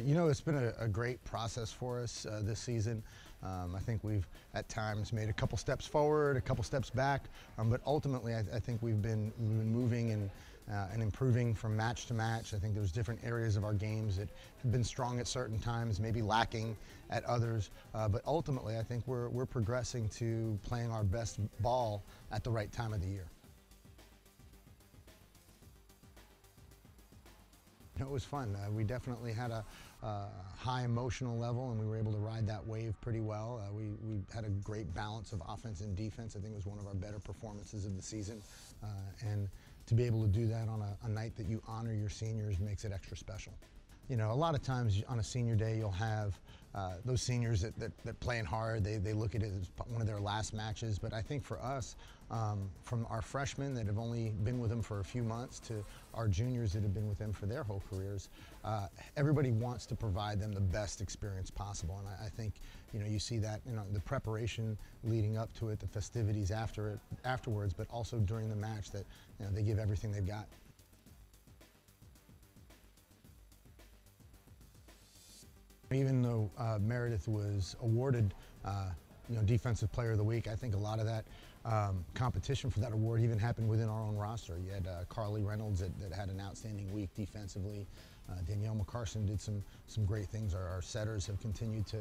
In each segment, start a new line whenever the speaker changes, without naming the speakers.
You know, it's been a great process for us this season. I think we've at times made a couple steps forward, a couple steps back, but ultimately I think we've been moving and improving from match to match. I think there's different areas of our games that have been strong at certain times, maybe lacking at others, but ultimately I think we're progressing to playing our best ball at the right time of the year. It was fun. We definitely had a high emotional level, and we were able to ride that wave pretty well. We had a great balance of offense and defense. I think it was one of our better performances of the season. And to be able to do that on a night that you honor your seniors makes it extra special. You know, a lot of times on a senior day, you'll have those seniors that playing hard. They look at it as one of their last matches. But I think for us, from our freshmen that have only been with them for a few months to our juniors that have been with them for their whole careers, everybody wants to provide them the best experience possible. And I think, you know, you see that, you know, the preparation leading up to it, the festivities afterwards, but also during the match that, you know, they give everything they've got. Even though Meredith was awarded Defensive Player of the Week, I think a lot of that competition for that award even happened within our own roster. You had Carly Reynolds that had an outstanding week defensively. Danielle McCarson did some great things. Our setters have continued to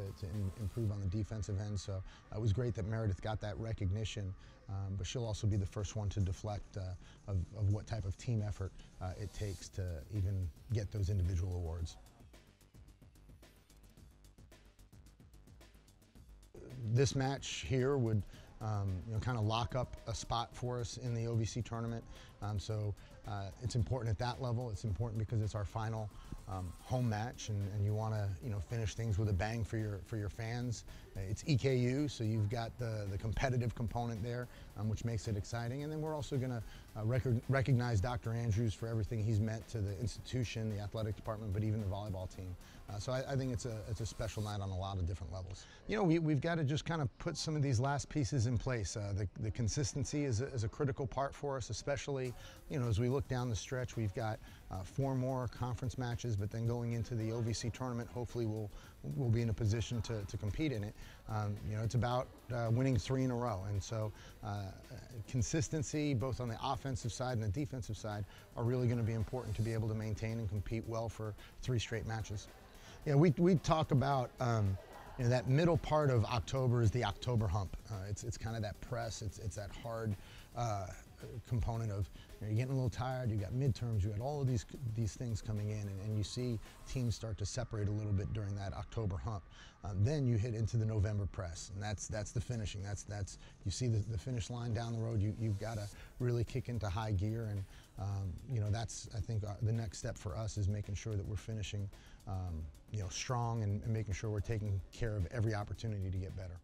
improve on the defensive end, so it was great that Meredith got that recognition, but she'll also be the first one to deflect of what type of team effort it takes to even get those individual awards. This match here would kind of lock up a spot for us in the OVC tournament. So it's important at that level. It's important because it's our final home match, and you want to finish things with a bang for your fans. It's EKU, so you've got the competitive component there, which makes it exciting. And then we're also going to recognize Dr. Andrews for everything he's meant to the institution, the athletic department, but even the volleyball team. So I think it's a special night on a lot of different levels. You know, we've got to just kind of put some of these last pieces in place. The consistency is a critical part for us, especially as we look down the stretch. We've got 4 more conference matches, but then going into the OVC tournament, hopefully we'll be in a position to compete in it. It's about winning 3 in a row, and so consistency both on the offensive side and the defensive side are really going to be important to be able to maintain and compete well for 3 straight matches. We talk about that middle part of October is the October hump. It's kind of that press. It's that hard component of you're getting a little tired. You got midterms. You got all of these things coming in, and you see teams start to separate a little bit during that October hump. Then you hit into the November press, and that's the finishing. That's you see the finish line down the road. You've got to really kick into high gear, and that's I think the next step for us is making sure that we're finishing strong and making sure we're taking care of every opportunity to get better.